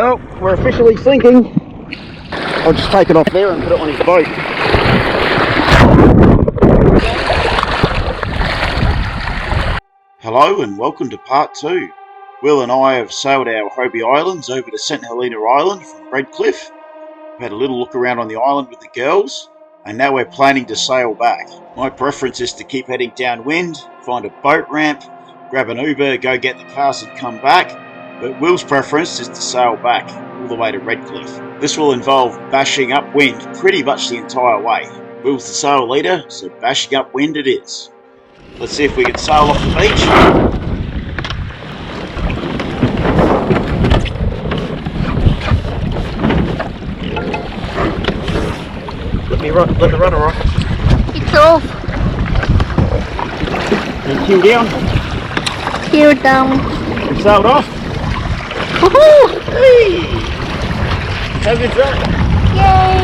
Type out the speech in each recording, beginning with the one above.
Well, we're officially sinking. I'll just take it off there and put it on his boat. Hello and welcome to part 2. Will and I have sailed our Hobie Islands over to St Helena Island from Redcliffe. We've had a little look around on the island with the girls, and now we're planning to sail back. My preference is to keep heading downwind, find a boat ramp, grab an Uber, go get the cars and come back, but Will's preference is to sail back all the way to Redcliffe. This will involve bashing upwind pretty much the entire way. Will's the sail leader, so bashing upwind it is. Let's see if we can sail off the beach. Let the rudder off. It's off. And keel down. Keel down. We sailed off. Woohoo! Hey! How good's that? Yay!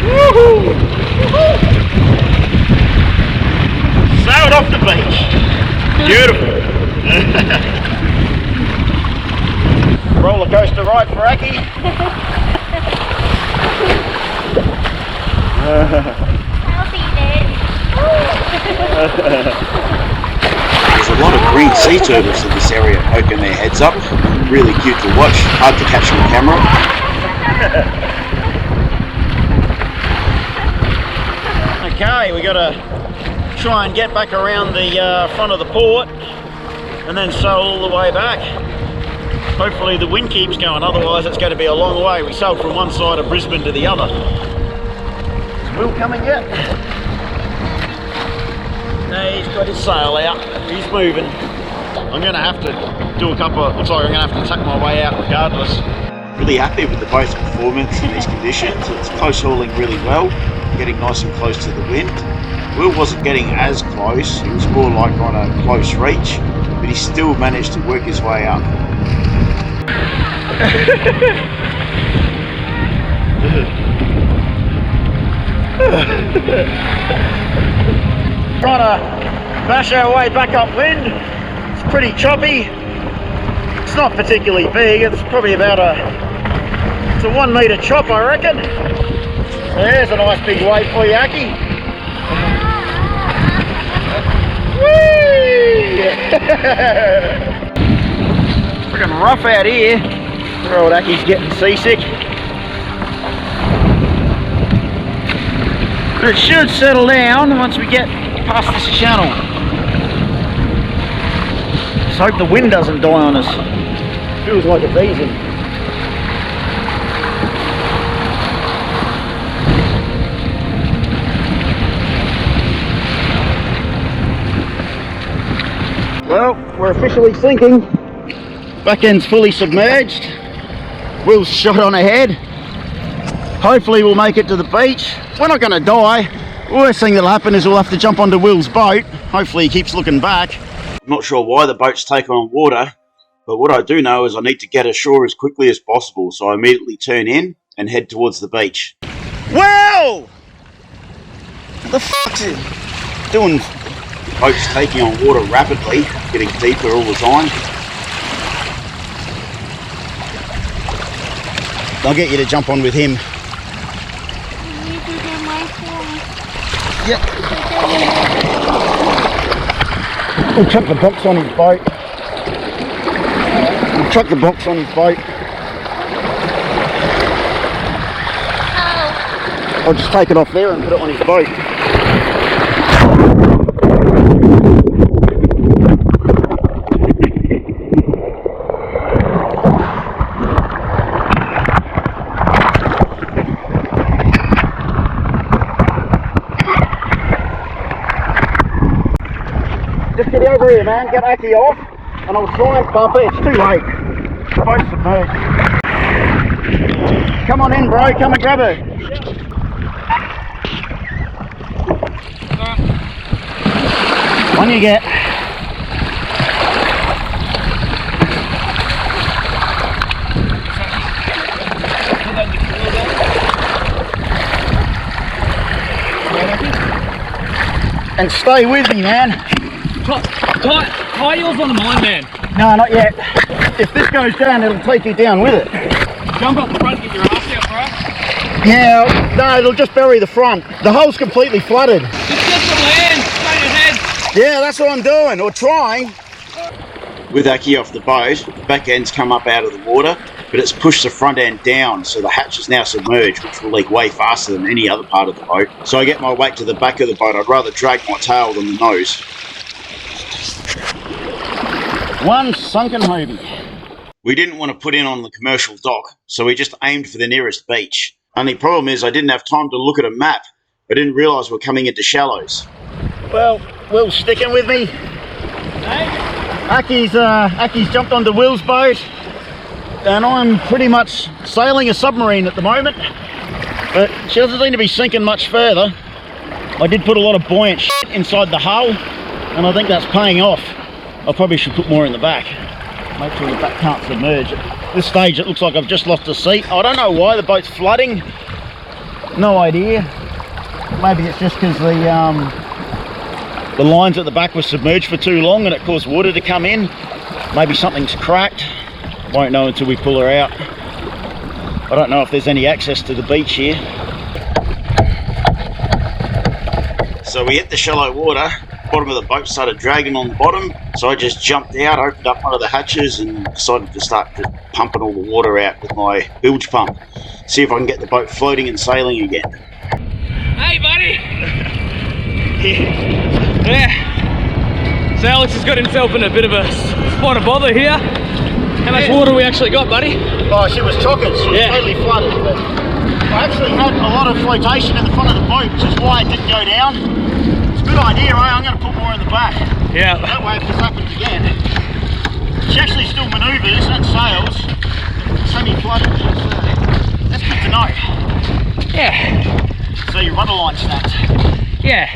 Woohoo! Sailed off the beach. Beautiful. Roller coaster ride for Aki. There's a lot of green sea turtles in this area poking their heads up. Really cute to watch, hard to catch on camera. Okay, we gotta try and get back around the front of the port and then sail all the way back. Hopefully the wind keeps going, otherwise it's going to be a long way. We sailed from one side of Brisbane to the other. Is Will coming yet? No, he's got his sail out. He's moving. I'm going to have to do a couple of... Looks like I'm going to have to tuck my way out regardless. Really happy with the boat's performance in these conditions. It's close hauling really well, getting nice and close to the wind. Will wasn't getting as close, he was more like on a close reach, but he still managed to work his way up. Trying to bash our way back upwind. It's pretty choppy. It's not particularly big. It's probably about it's a 1 metre chop, I reckon. There's a nice big wave for you, Aki. Whee! Freaking rough out here. Poor old Aki's getting seasick. But it should settle down once we get past this channel. Just hope the wind doesn't die on us. Feels like it's easing. Well, we're officially sinking. Back end's fully submerged. Will's shot on ahead. Hopefully we'll make it to the beach. We're not going to die. Worst thing that'll happen is we'll have to jump onto Will's boat. Hopefully he keeps looking back. I'm not sure why the boat's taken on water, but what I do know is I need to get ashore as quickly as possible, so I immediately turn in and head towards the beach. Whoa! What the fuck's it doing? The boat's taking on water rapidly, getting deeper all the time. I'll get you to jump on with him. Yep. We'll chuck the box on his boat. We'll chuck the box on his boat. I'll just take it off there and put it on his boat. Just get over here, man. Get Aki off, and I'll try and bump it. It's too late. The boat's submerged. Come on in, bro. Come and grab her. One you get. and stay with me, man. Tie yours on the mine, man. No, not yet. If this goes down, it'll take you down with it. Jump up the front, get your ass out, bro. Yeah, no, it'll just bury the front. The hole's completely flooded. Just get some land, straight ahead. Yeah, that's what I'm doing, or trying. With Aki off the boat, the back end's come up out of the water, but it's pushed the front end down, so the hatch is now submerged, which will leak way faster than any other part of the boat. So I get my weight to the back of the boat. I'd rather drag my tail than the nose. One sunken Hobie. We didn't want to put in on the commercial dock, so we just aimed for the nearest beach. Only problem is I didn't have time to look at a map. I didn't realise we're coming into shallows. Well, Will's sticking with me. Hey? Aki's jumped onto Will's boat, and I'm pretty much sailing a submarine at the moment, but she doesn't seem to be sinking much further. I did put a lot of buoyant shit inside the hull, and I think that's paying off. I probably should put more in the back. Make sure the back can't submerge. At this stage it looks like I've just lost a seat. I don't know why the boat's flooding. No idea. Maybe it's just because the lines at the back were submerged for too long and it caused water to come in. Maybe something's cracked. Won't know until we pull her out. I don't know if there's any access to the beach here. So we hit the shallow water. Bottom of the boat started dragging on the bottom, so I just jumped out, opened up one of the hatches and decided to start just pumping all the water out with my bilge pump. See if I can get the boat floating and sailing again. Hey, buddy. Yeah. So Alex has got himself in a bit of a spot of bother here. How much water we actually got, buddy? Oh, she was chockers. She was totally flooded. But I actually had a lot of flotation in the front of the boat, which is why it didn't go down. Good idea, right? I'm going to put more in the back. Yeah. That way if this happens again. She actually still manoeuvres and sails. Semi-flooded. That's good to know. Yeah. So your rudder line snapped. Yeah.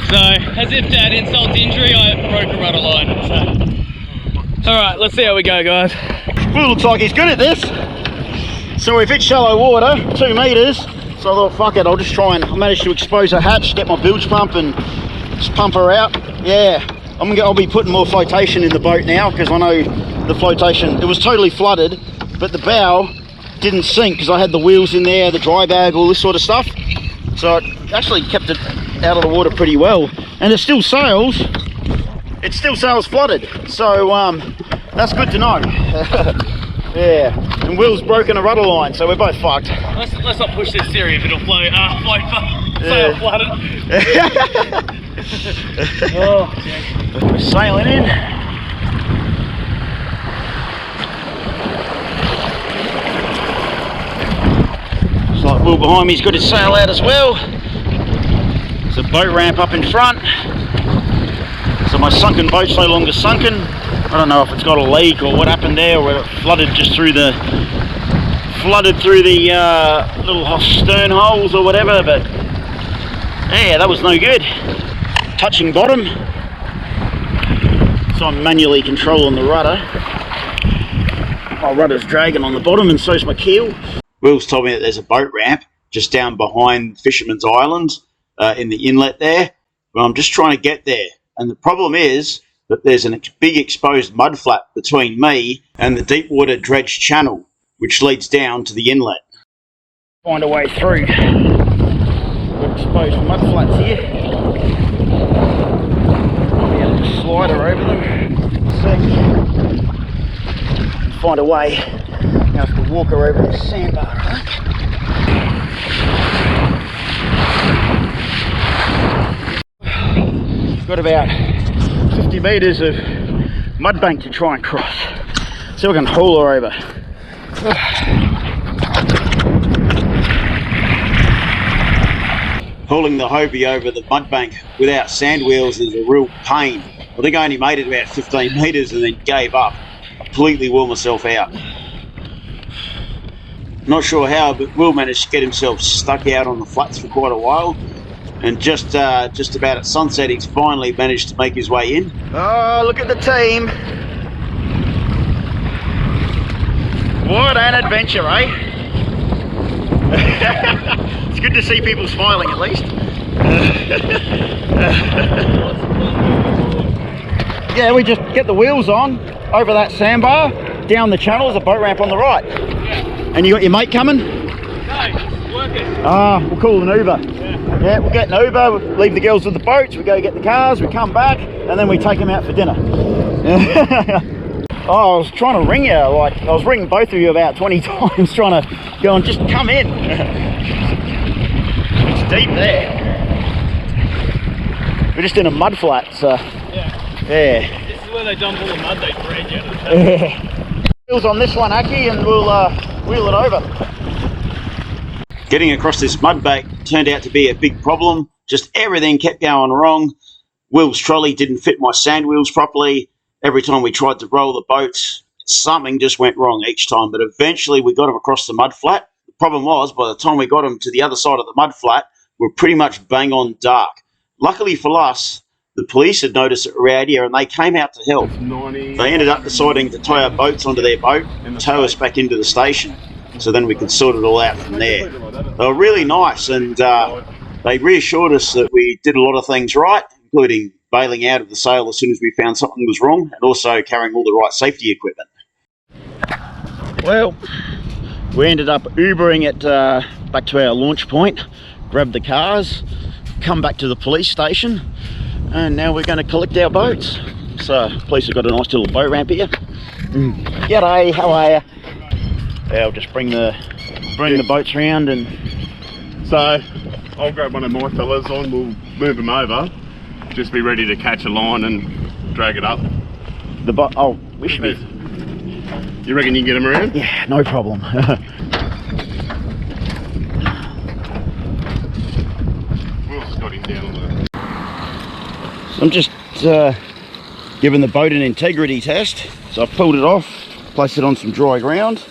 So, as if to add insult to injury, I broke a rudder line. So. Alright, let's see how we go, guys. Well, looks like he's good at this. So we've hit shallow water, 2 meters. So I thought, fuck it, I'll just try and I managed to expose a hatch, get my bilge pump and just pump her out. Yeah, I'll be putting more flotation in the boat now because I know the flotation, it was totally flooded, but the bow didn't sink because I had the wheels in there, the dry bag, all this sort of stuff. So it actually kept it out of the water pretty well. And it still sails flooded. So that's good to know. Yeah, and Will's broken a rudder line, so we're both fucked. Let's not push this theory if it'll float sail flooded. Oh, we're sailing in. Looks like Will behind me's got his sail out as well. There's a boat ramp up in front. So my sunken boat's no longer sunken. I don't know if it's got a leak or what happened there, or it flooded just through the little stern holes or whatever, but yeah, that was no good. Touching bottom, so I'm manually controlling the rudder. My rudder's dragging on the bottom and so's my keel. Will's told me that there's a boat ramp just down behind Fisherman's Island in the inlet there, but I'm just trying to get there, and the problem is that there's a big exposed mud flat between me and the deep water dredge channel, which leads down to the inlet. Find a way through. Got exposed mud flats here. Be able to slide her over them. So, find a way. Now I have to walk her over this sandbar, I think. Got about 50 metres of mud bank to try and cross. See if I can haul her over. Hauling the Hobie over the mud bank without sand wheels is a real pain. I think I only made it about 15 metres and then gave up. Completely wore myself out. Not sure how, but Will managed to get himself stuck out on the flats for quite a while. And just about at sunset, he's finally managed to make his way in. Oh, look at the team. What an adventure, eh? It's good to see people smiling at least. Yeah, we just get the wheels on over that sandbar, down the channel. There's a boat ramp on the right. Yeah. And you got your mate coming? No, it's working. Ah, we'll call an Uber. Yeah, we'll get an Uber, we'll leave the girls with the boats, we go get the cars, we come back, and then we take them out for dinner. Oh, I was trying to ring you, like, I was ringing both of you about 20 times, trying to go and just come in. It's deep there. We're just in a mud flat, so, Yeah. yeah. This is where they dump all the mud they drag out of the Yeah. Wheels on this one, Aki, and we'll wheel it over. Getting across this mud bank turned out to be a big problem. Just everything kept going wrong. Will's trolley didn't fit my sand wheels properly. Every time we tried to roll the boats, something just went wrong each time. But eventually we got him across the mud flat. The problem was, by the time we got him to the other side of the mud flat, we're pretty much bang on dark. Luckily for us, the police had noticed that we're out here and they came out to help. They ended up deciding to tie our boats onto their boat and tow us back into the station. So then we could sort it all out from there. They were really nice, and they reassured us that we did a lot of things right, including bailing out of the sail as soon as we found something was wrong, and also carrying all the right safety equipment. Well, we ended up Ubering it back to our launch point, grabbed the cars, come back to the police station, and now we're going to collect our boats. So, police have got a nice little boat ramp here. G'day, how are you? Yeah, I'll just bring the boats around, and So I'll grab one of my fellas on, we'll move them over. Just be ready to catch a line and drag it up. the boat. Oh, wish me. You reckon you can get them around? Yeah, no problem. We'll just got him down on the... So I'm just giving the boat an integrity test. So I've pulled it off, placed it on some dry ground,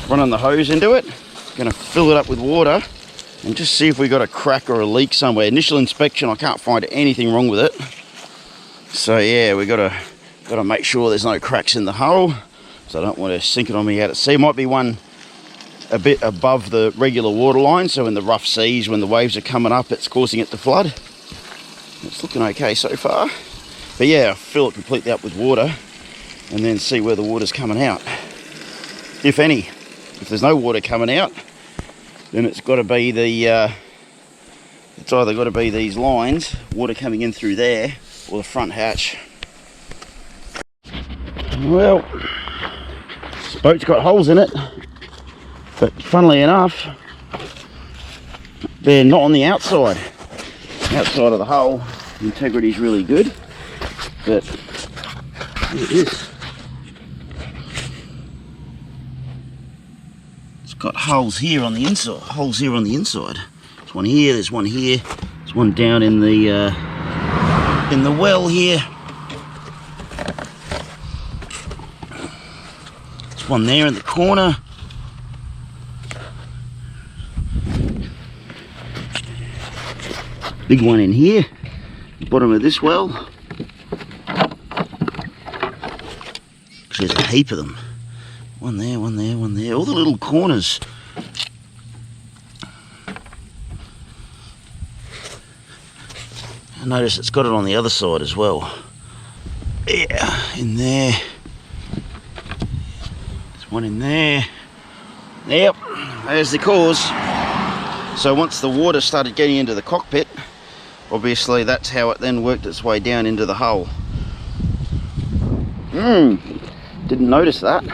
running the hose into it, going to fill it up with water and just see if we got a crack or a leak somewhere. Initial inspection, I can't find anything wrong with it. So yeah, we got to make sure there's no cracks in the hull. So I don't want to sink it on me out at sea. Might be one a bit above the regular water line, so in the rough seas when the waves are coming up it's causing it to flood. It's looking okay so far. But yeah, fill it completely up with water and then see where the water's coming out, if any. If there's no water coming out, then it's got to be the it's either got to be these lines, water coming in through there, or the front hatch. Well, this boat's got holes in it, but funnily enough they're not on the outside of the hull. The integrity is really good, but there it is. It's got holes here on the inside. There's one here. There's one here. There's one down in the well here. There's one there in the corner. Big one in here, bottom of this well. There's a heap of them. One there, one there, one there. All the little corners. I notice it's got it on the other side as well. Yeah, in there. There's one in there. Yep, there's the cause. So once the water started getting into the cockpit, obviously that's how it then worked its way down into the hull. Didn't notice that.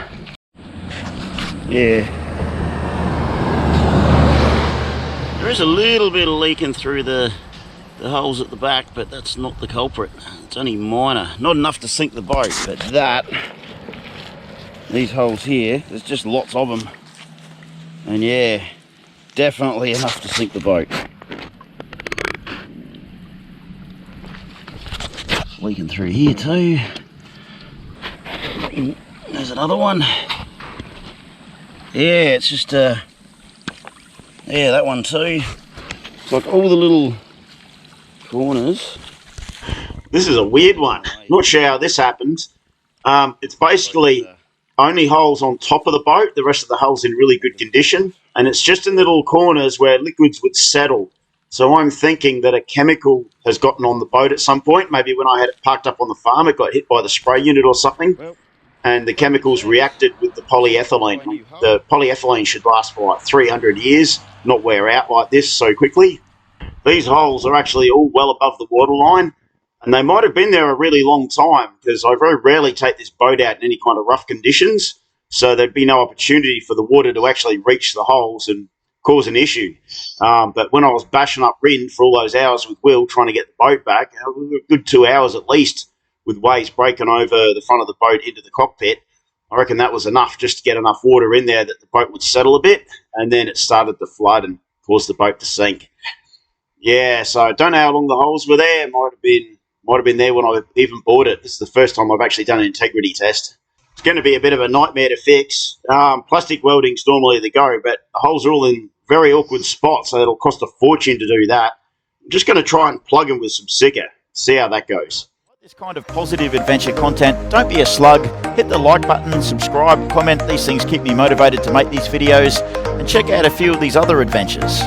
Yeah. There is a little bit of leaking through the holes at the back, but that's not the culprit. It's only minor. Not enough to sink the boat, but these holes here, there's just lots of them. And yeah, definitely enough to sink the boat. It's leaking through here too. There's another one. Yeah, it's just yeah, that one too. It's like all the little corners. This is a weird one. Not sure how this happened. It's basically only holes on top of the boat. The rest of the hull's in really good condition, and it's just in the little corners where liquids would settle. So I'm thinking that a chemical has gotten on the boat at some point. Maybe when I had it parked up on the farm, it got hit by the spray unit or something. And the chemicals reacted with the polyethylene. The polyethylene should last for like 300 years, not wear out like this so quickly. These holes are actually all well above the waterline, and they might have been there a really long time because I very rarely take this boat out in any kind of rough conditions, so there'd be no opportunity for the water to actually reach the holes and cause an issue. But when I was bashing up Rin for all those hours with Will trying to get the boat back, a good 2 hours at least, with waves breaking over the front of the boat into the cockpit, I reckon that was enough just to get enough water in there that the boat would settle a bit, and then it started to flood and caused the boat to sink. Yeah, so I don't know how long the holes were there. It might have been there when I even bought it. This is the first time I've actually done an integrity test. It's going to be a bit of a nightmare to fix. Plastic welding's normally the go, but the holes are all in very awkward spots, so it'll cost a fortune to do that. I'm just going to try and plug them with some Sika, see how that goes. This kind of positive adventure content, don't be a slug. Hit the like button, subscribe, comment. These things keep me motivated to make these videos, and check out a few of these other adventures.